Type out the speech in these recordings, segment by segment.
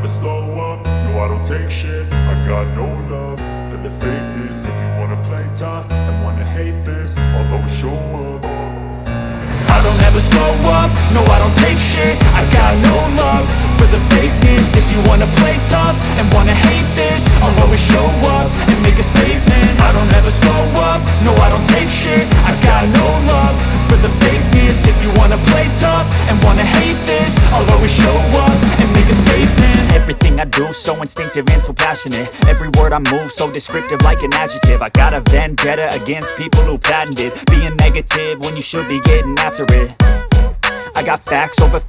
slow up, no I don't take shit. I got no love for the fakeness. If you wanna play tough and wanna hate this, I'll always show up. I don't ever slow up, no I don't take shit. I got no love for the fakeness. If you wanna play tough and wanna hate this, I'll always show up and make a statement. I don't ever slow up, no I don't take shit. I got no love for the fakeness. If you wanna play tough and wanna hate this, I'll always show up and make a statement. Everything I do so instinctive and so passionate. Every word I move so descriptive like an adjective. I got a vendetta against people who patented being negative when you should be getting after it. I got facts over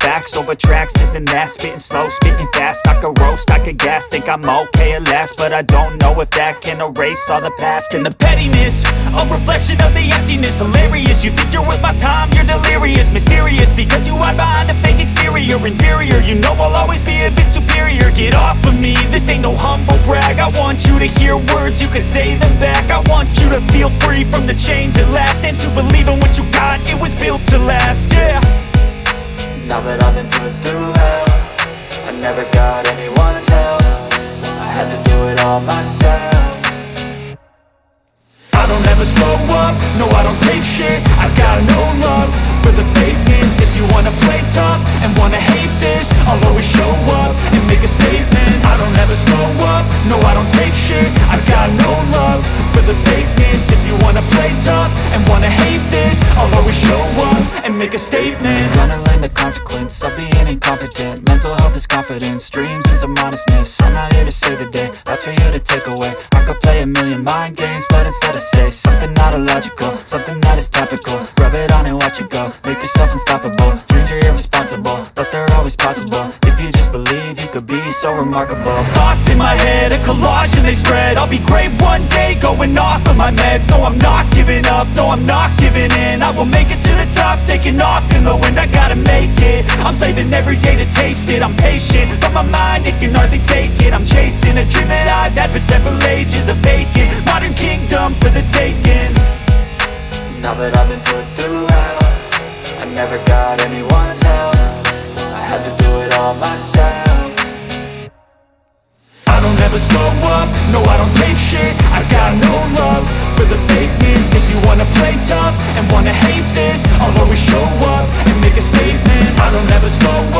tracks, this and that. Spitting slow, spitting fast, I could roast, I could gas. Think I'm okay at last, but I don't know if that can erase all the past. And the pettiness, a reflection of the emptiness. Hilarious, you think you're worth my time, you're delirious. Mysterious, because you hide behind a fake exterior. Inferior, you know I'll always be a bit superior. Get off of me, this ain't no humble brag. I want you to hear words, you can say them back. I want you to feel free from the chains at last, and to believe in what you got, it was built to last, yeah. Now that I've been put through hell, I never got anyone's help. I had to do it all myself. I don't ever slow up, no I don't take shit. I got no love for the fakeness. If you wanna play tough and wanna hate this, I'll always show up and make a statement. I don't ever slow up, no I don't take shit. I got no love for the fakeness. If you wanna play tough and wanna hate this, I'll always show up and make a statement. Gonna learn the consequence of being incompetent. Mental health is confidence, dreams and some modestness. I'm not here to save the day, that's for you to take away. I could play a million mind games, but instead I say something not illogical, something that is topical. Rub it on and watch it go, make yourself unstoppable. Dreams are irresponsible, but they're always possible. If you just believe, you could be so remarkable. Thoughts in my head, a collage and they spread. I'll be great one day, going off of my meds. No, I'm not giving up, no, I'm not giving in. I will make it to the top, taking off in the wind. I gotta make it, I'm saving every day to taste it. I'm patient, but my mind, it can hardly take it. I'm chasing a dream that I've had for several ages. A vacant, modern kingdom for the taking. Now that I've been put through hell, I never got anyone's help. I had to do it all myself. I don't ever slow up, no I don't take shit. I got no love for the fakeness. If you wanna play tough and wanna hate this, I'll always show up and make a statement. I don't ever slow up,